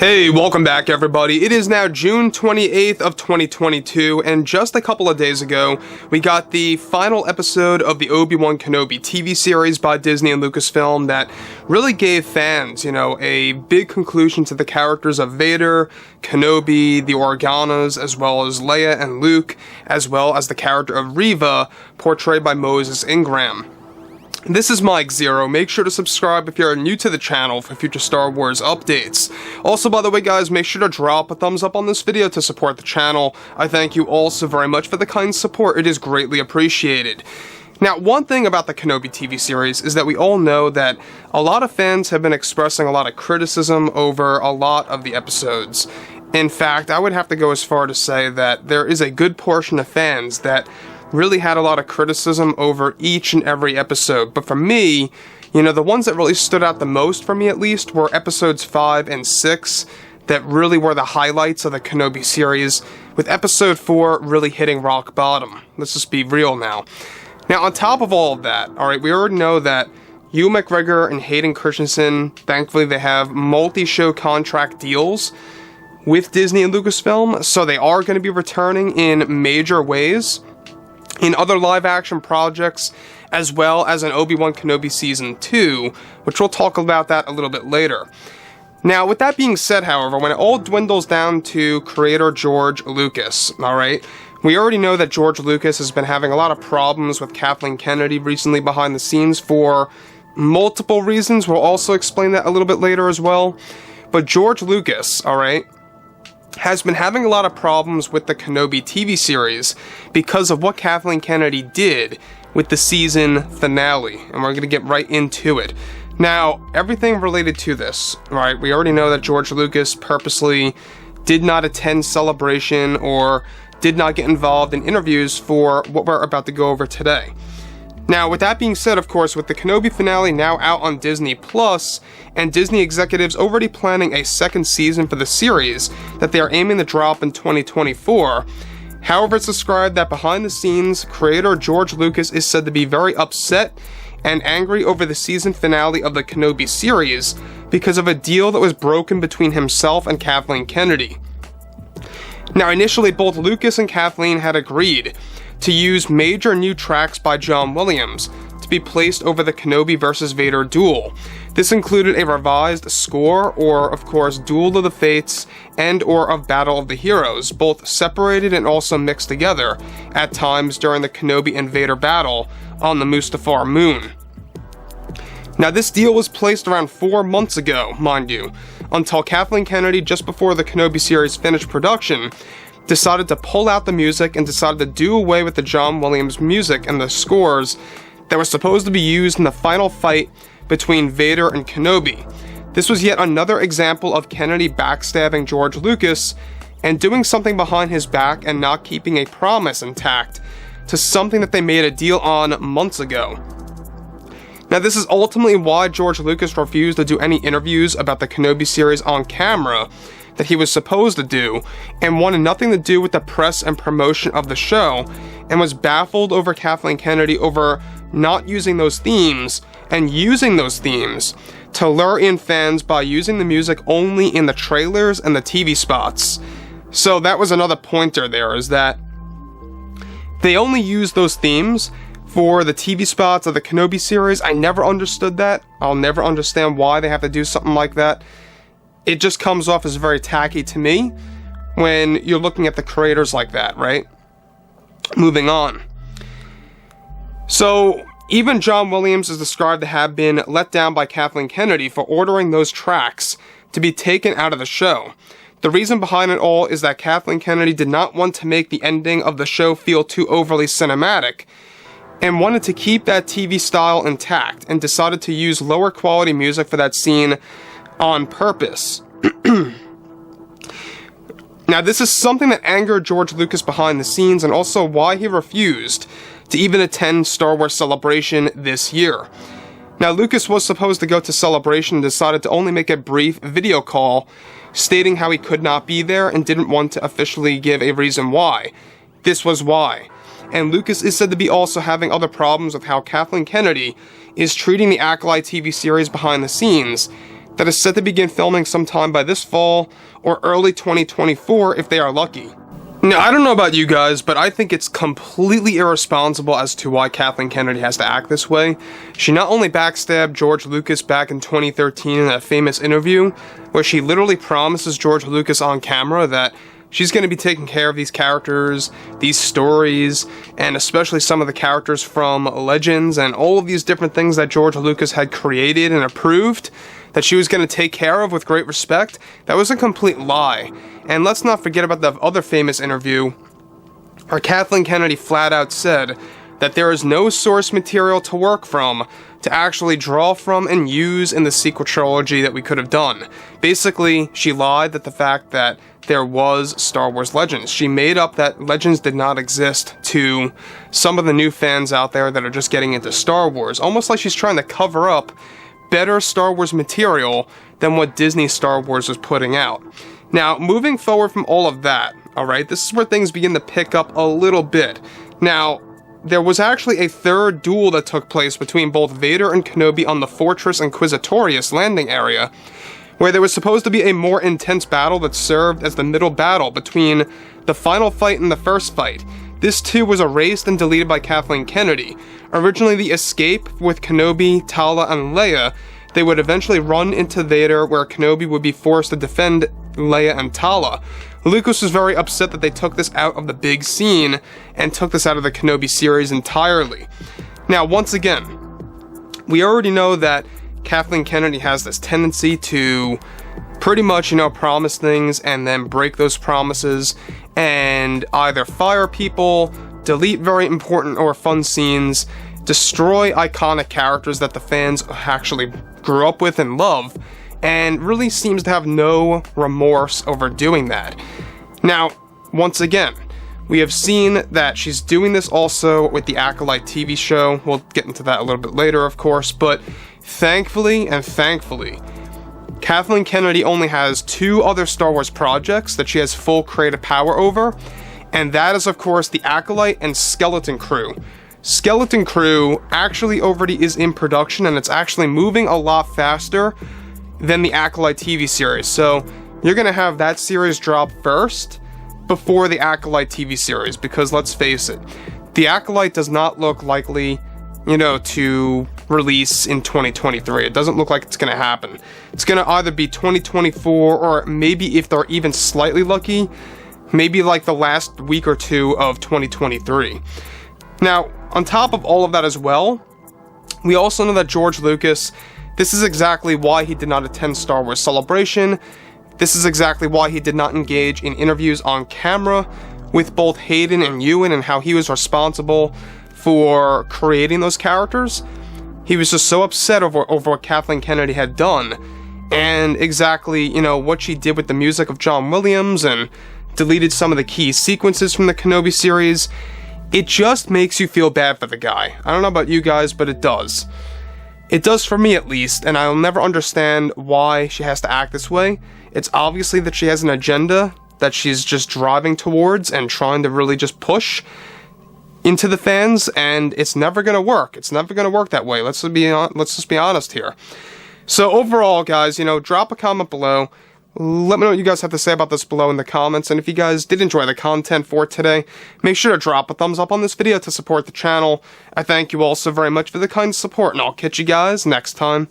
Hey, welcome back everybody. It is now June 28th of 2022, and just a couple of days ago, we got the final episode of the Obi-Wan Kenobi TV series by Disney and Lucasfilm that really gave fans, a big conclusion to the characters of Vader, Kenobi, the Organas, as well as Leia and Luke, as well as the character of Reva, portrayed by Moses Ingram. This is Mike Zero. Make sure to subscribe if you're new to the channel for future Star Wars updates. Also, by the way guys, make sure to drop a thumbs up on this video to support the channel. I thank you all so very much for the kind support. It is greatly appreciated. Now, one thing about the Kenobi TV series is that we all know that a lot of fans have been expressing a lot of criticism over a lot of the episodes. In fact, I would have to go as far to say that there is a good portion of fans that really had a lot of criticism over each and every episode. But for me, the ones that really stood out the most, for me at least, were episodes 5 and 6 that really were the highlights of the Kenobi series, with episode 4 really hitting rock bottom. Let's just be real now. Now, on top of all of that, alright, we already know that Ewan McGregor and Hayden Christensen, thankfully they have multi-show contract deals with Disney and Lucasfilm, so they are going to be returning in major ways in other live-action projects, as well as in Obi-Wan Kenobi Season 2, which we'll talk about that a little bit later. Now, with that being said, however, when it all dwindles down to creator George Lucas, alright, we already know that George Lucas has been having a lot of problems with Kathleen Kennedy recently behind the scenes for multiple reasons. We'll also explain that a little bit later as well. But George Lucas, alright, has been having a lot of problems with the Kenobi TV series because of what Kathleen Kennedy did with the season finale, and we're going to get right into it. Now, everything related to this, right, we already know that George Lucas purposely did not attend Celebration or did not get involved in interviews for what we're about to go over today. Now, with that being said, of course, with the Kenobi finale now out on Disney Plus, and Disney executives already planning a second season for the series that they are aiming to drop in 2024, however, it's described that behind the scenes, creator George Lucas is said to be very upset and angry over the season finale of the Kenobi series because of a deal that was broken between himself and Kathleen Kennedy. Now, initially, both Lucas and Kathleen had agreed to use major new tracks by John Williams to be placed over the Kenobi vs. Vader duel. This included a revised score, or of course Duel of the Fates and or of Battle of the Heroes, both separated and also mixed together at times during the Kenobi and Vader battle on the Mustafar moon. Now, this deal was placed around 4 months ago, mind you, until Kathleen Kennedy, just before the Kenobi series finished production, decided to pull out the music and decided to do away with the John Williams music and the scores that were supposed to be used in the final fight between Vader and Kenobi. This was yet another example of Kennedy backstabbing George Lucas and doing something behind his back and not keeping a promise intact to something that they made a deal on months ago. Now, this is ultimately why George Lucas refused to do any interviews about the Kenobi series on camera that he was supposed to do, and wanted nothing to do with the press and promotion of the show, and was baffled over Kathleen Kennedy over not using those themes, and using those themes to lure in fans by using the music only in the trailers and the TV spots. So that was another pointer there, is that they only use those themes for the TV spots of the Kenobi series. I never understood that. I'll never understand why they have to do something like that. It just comes off as very tacky to me when you're looking at the creators like that, right? Moving on. So, even John Williams is described to have been let down by Kathleen Kennedy for ordering those tracks to be taken out of the show. The reason behind it all is that Kathleen Kennedy did not want to make the ending of the show feel too overly cinematic, and wanted to keep that TV style intact, and decided to use lower quality music for that scene on purpose. Now, this is something that angered George Lucas behind the scenes, and also why he refused to even attend Star Wars Celebration this year. Now, Lucas was supposed to go to Celebration and decided to only make a brief video call stating how he could not be there and didn't want to officially give a reason why. This was why. And Lucas is said to be also having other problems with how Kathleen Kennedy is treating the Acolyte TV series behind the scenes, that is set to begin filming sometime by this fall or early 2024 if they are lucky. Now, I don't know about you guys, but I think it's completely irresponsible as to why Kathleen Kennedy has to act this way. She not only backstabbed George Lucas back in 2013 in that famous interview, where she literally promises George Lucas on camera that she's going to be taking care of these characters, these stories, and especially some of the characters from Legends and all of these different things that George Lucas had created and approved, that she was going to take care of with great respect. That was a complete lie. And let's not forget about the other famous interview where Kathleen Kennedy flat out said that there is no source material to work from, to actually draw from and use in the sequel trilogy that we could have done. Basically, she lied that the fact that there was Star Wars Legends. She made up that Legends did not exist to some of the new fans out there that are just getting into Star Wars. Almost like she's trying to cover up better Star Wars material than what Disney Star Wars was putting out. Now, moving forward from all of that, alright, this is where things begin to pick up a little bit. Now, there was actually a third duel that took place between both Vader and Kenobi on the Fortress Inquisitorius landing area, where there was supposed to be a more intense battle that served as the middle battle between the final fight and the first fight. This too was erased and deleted by Kathleen Kennedy. Originally the escape with Kenobi, Tala, and Leia, they would eventually run into Vader where Kenobi would be forced to defend Leia and Tala. Lucas was very upset that they took this out of the big scene and took this out of the Kenobi series entirely. Now, once again, we already know that Kathleen Kennedy has this tendency to pretty much, promise things and then break those promises and either fire people, delete very important or fun scenes, destroy iconic characters that the fans actually grew up with and love, and really seems to have no remorse over doing that. Now, once again, we have seen that she's doing this also with the Acolyte TV show. We'll get into that a little bit later, of course, but thankfully, Kathleen Kennedy only has 2 other Star Wars projects that she has full creative power over, and that is, of course, the Acolyte and Skeleton Crew. Skeleton Crew actually already is in production, and it's actually moving a lot faster than the Acolyte TV series, so you're going to have that series drop first before the Acolyte TV series, because let's face it, the Acolyte does not look likely, to release in 2023. It doesn't look like it's going to happen. It's going to either be 2024, or maybe if they're even slightly lucky, maybe like the last week or 2 of 2023. Now, on top of all of that as well, we also know that George Lucas, this is exactly why he did not attend Star Wars Celebration. This is exactly why he did not engage in interviews on camera with both Hayden and Ewan, and how he was responsible for creating those characters. He was just so upset over what Kathleen Kennedy had done, and exactly, what she did with the music of John Williams, and deleted some of the key sequences from the Kenobi series. It just makes you feel bad for the guy. I don't know about you guys, but it does. It does for me, at least, and I'll never understand why she has to act this way. It's obviously that she has an agenda that she's just driving towards and trying to really just push into the fans, and it's never gonna work. It's never gonna work that way. Let's just be honest here. So overall, guys, drop a comment below. Let me know what you guys have to say about this below in the comments, and if you guys did enjoy the content for today, make sure to drop a thumbs up on this video to support the channel. I thank you all so very much for the kind support, and I'll catch you guys next time.